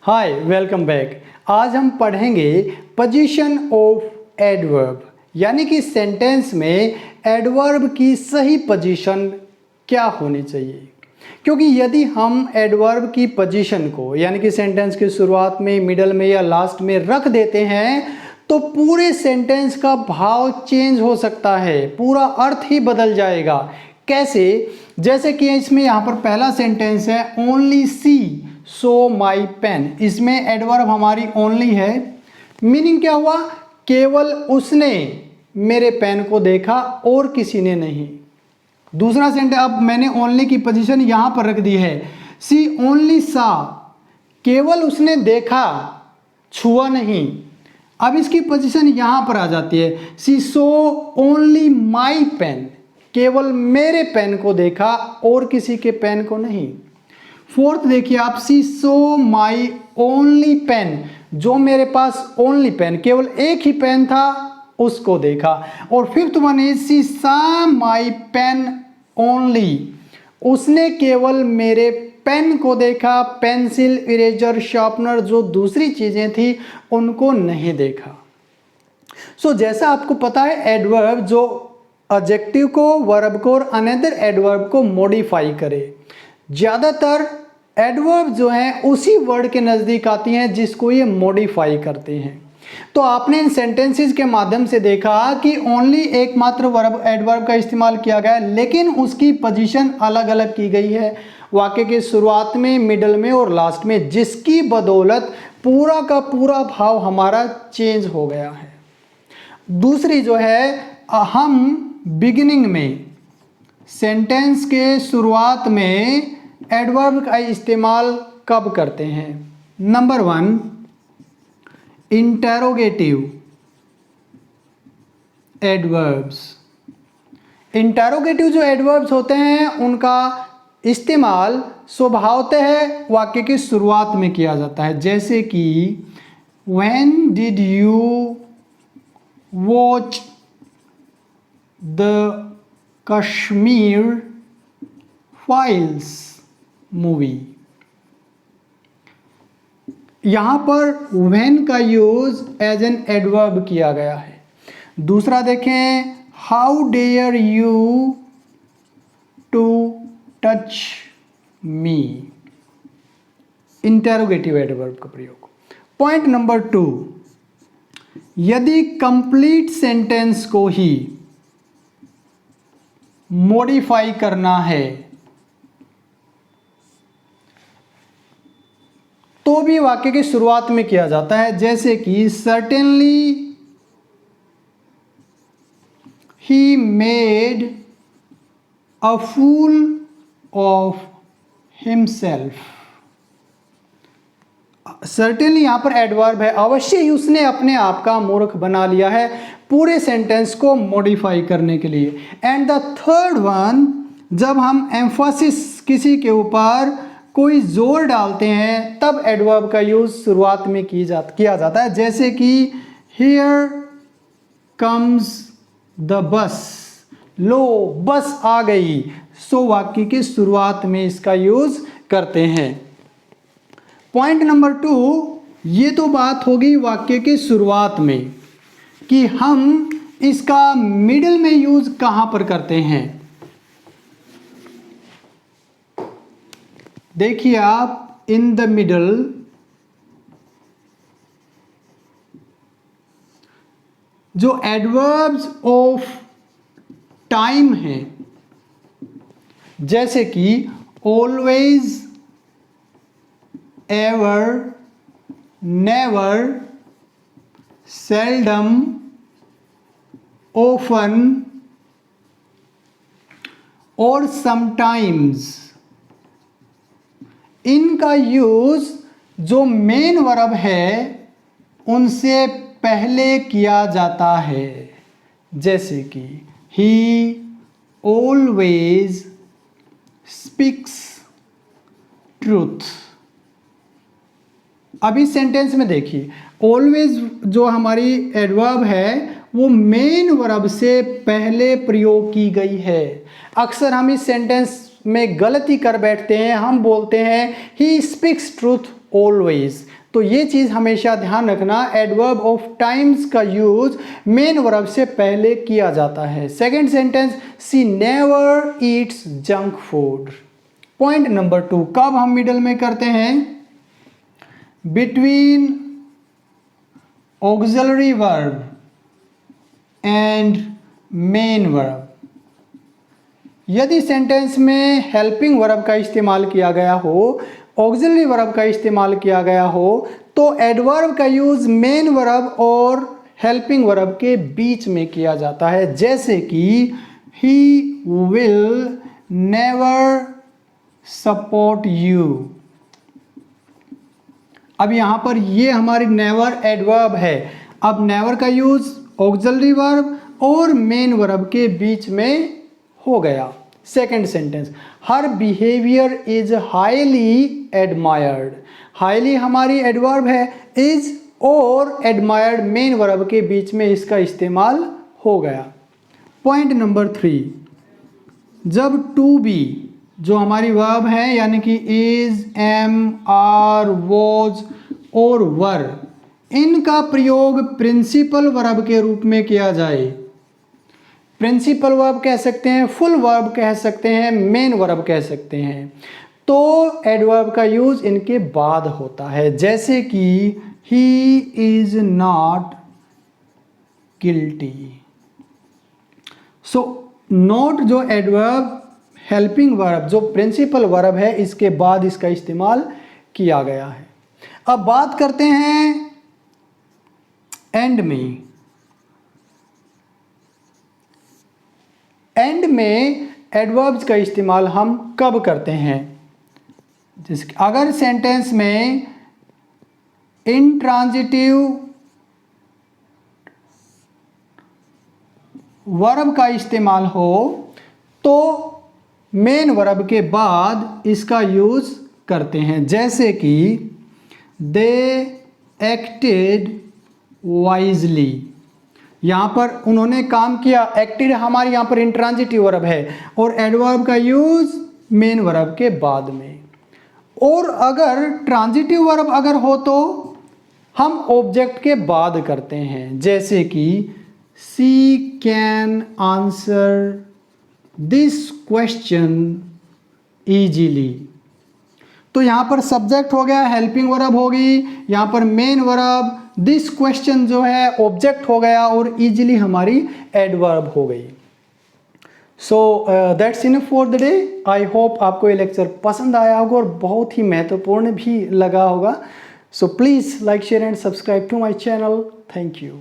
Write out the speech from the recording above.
हाय, welcome back. आज हम पढ़ेंगे पोजीशन ऑफ एडवर्ब, यानी कि सेंटेंस में एडवर्ब की सही पोजीशन क्या होनी चाहिए। क्योंकि यदि हम एडवर्ब की पोजीशन को यानी कि सेंटेंस की शुरुआत में, मिडल में या लास्ट में रख देते हैं तो पूरे सेंटेंस का भाव चेंज हो सकता है, पूरा अर्थ ही बदल जाएगा। कैसे? जैसे कि इसमें यहाँ पर पहला सेंटेंस है only C so my pen. इसमें एडवर्ब हमारी ओनली है। मीनिंग क्या हुआ? केवल उसने मेरे पेन को देखा और किसी ने नहीं। दूसरा सेंटेंस, अब मैंने ओनली की पोजीशन यहां पर रख दी है। सी ओनली सा, केवल उसने देखा, छुआ नहीं। अब इसकी पोजीशन यहां पर आ जाती है। सी सो ओनली माई पेन, केवल मेरे पेन को देखा और किसी के पेन को नहीं। फोर्थ देखिए आप, सी सो माई ओनली पेन, जो मेरे पास ओनली पेन, केवल एक ही पेन था, उसको देखा। और फिफ्थ वन इज सी सा माई पेन ओनली, उसने केवल मेरे पेन को देखा, पेंसिल, इरेजर, शार्पनर, जो दूसरी चीजें थी उनको नहीं देखा। सो जैसा आपको पता है, एडवर्ब जो एडजेक्टिव को, वर्ब को और अनदर एडवर्ब को मॉडिफाई करे। ज्यादातर एडवर्ब जो हैं उसी वर्ड के नजदीक आती हैं जिसको ये मॉडिफाई करते हैं। तो आपने इन सेंटेंसेस के माध्यम से देखा कि ओनली एकमात्र वर्ब एडवर्ब का इस्तेमाल किया गया है, लेकिन उसकी पोजीशन अलग अलग की गई है वाक्य के शुरुआत में, मिडल में और लास्ट में, जिसकी बदौलत पूरा का पूरा भाव हमारा चेंज हो गया है। दूसरी जो है, हम बिगिनिंग में, सेंटेंस के शुरुआत में एडवर्ब का इस्तेमाल कब करते हैं? Number 1, interrogative adverbs. इंटेरोगेटिव जो एडवर्ब्स होते हैं उनका इस्तेमाल स्वभावतः वाक्य की शुरुआत में किया जाता है। जैसे कि When did you watch the Kashmir Files movie? यहां पर when का यूज एज एन एडवर्ब किया गया है। दूसरा देखें, how dare you to touch me, interrogative adverb का प्रयोग। पॉइंट नंबर 2, यदि कंप्लीट सेंटेंस को ही मॉडिफाई करना है तो भी वाक्य की शुरुआत में किया जाता है। जैसे कि certainly he made a fool of himself. Certainly यहां पर एडवर्ब है, अवश्य ही उसने अपने आप का मूर्ख बना लिया है, पूरे सेंटेंस को मॉडिफाई करने के लिए। एंड द थर्ड वन, जब हम एम्फोसिस, किसी के ऊपर कोई जोर डालते हैं, तब एडवर्ब का यूज शुरुआत में किया जाता है। जैसे कि हियर कम्स द बस, लो बस आ गई। सो वाक्य की शुरुआत में इसका यूज करते हैं। पॉइंट नंबर 2, ये तो बात होगी वाक्य की शुरुआत में कि हम इसका मिडिल में यूज कहां पर करते हैं। देखिए आप, इन द मिडल, जो एडवर्ब्स ऑफ टाइम है, जैसे कि always, ever, never, seldom, often और समटाइम्स, इनका यूज जो मेन वर्ब है उनसे पहले किया जाता है। जैसे कि ही ऑलवेज स्पीक्स ट्रूथ। अब इस सेंटेंस में देखिए, ऑलवेज जो हमारी एडवर्ब है वो मेन वर्ब से पहले प्रयोग की गई है। अक्सर हम इस सेंटेंस में गलती कर बैठते हैं, हम बोलते हैं ही स्पीक्स ट्रूथ ऑलवेज। तो ये चीज़ हमेशा ध्यान रखना, एडवर्ब ऑफ टाइम्स का यूज मेन वर्ब से पहले किया जाता है। Second sentence, she never Yeats junk food. Point number 2, कब हम मिडल में करते हैं? Between auxiliary verb and main verb. यदि सेंटेंस में हेल्पिंग वर्ब का इस्तेमाल किया गया हो, ऑक्सिलरी वर्ब का इस्तेमाल किया गया हो, तो एडवर्ब का यूज मेन वर्ब और हेल्पिंग वर्ब के बीच में किया जाता है। जैसे कि he will never support you. अब यहां पर ये हमारी नेवर एडवर्ब है। अब नेवर का यूज ऑक्सिलरी वर्ब और मेन वर्ब के बीच में हो गया। Second sentence, her behaviour is highly admired. Highly हमारी एडवर्ब है, इज और एडमायर्ड मेन वर्ब के बीच में इसका इस्तेमाल हो गया। पॉइंट नंबर 3, जब टू बी जो हमारी वर्ब है यानी कि इज, एम, आर, वॉज और वर, इनका प्रयोग प्रिंसिपल वर्ब के रूप में किया जाए। प्रिंसिपल वर्ब कह सकते हैं, फुल वर्ब कह सकते हैं, मेन वर्ब कह सकते हैं, तो एडवर्ब का यूज इनके बाद होता है। जैसे कि he is not guilty. So not जो एडवर्ब हेल्पिंग वर्ब जो प्रिंसिपल वर्ब है, इसके बाद इसका इस्तेमाल किया गया है। अब बात करते हैं एंड में। एंड में एडवर्ब्स का इस्तेमाल हम कब करते हैं? जैसे अगर सेंटेंस में इंट्रांजिटिव वर्ब का इस्तेमाल हो तो मेन वर्ब के बाद इसका यूज करते हैं। जैसे कि दे एक्टेड वाइजली, यहाँ पर उन्होंने काम किया। एक्टेड हमारी यहाँ पर इंट्रांजिटिव वर्ब है और एडवर्ब का यूज मेन वर्ब के बाद में। और अगर ट्रांजिटिव वर्ब अगर हो तो हम ऑब्जेक्ट के बाद करते हैं। जैसे कि she can answer this question easily, तो यहाँ पर सब्जेक्ट हो गया, हेल्पिंग वर्ब होगी, यहाँ पर मेन वर्ब, दिस क्वेश्चन जो है ऑब्जेक्ट हो गया और इजीली हमारी एडवर्ब हो गई। So that's enough for the day. I hope आपको ये लेक्चर पसंद आया होगा और बहुत ही महत्वपूर्ण भी लगा होगा। So please like, share and subscribe to my channel. Thank you.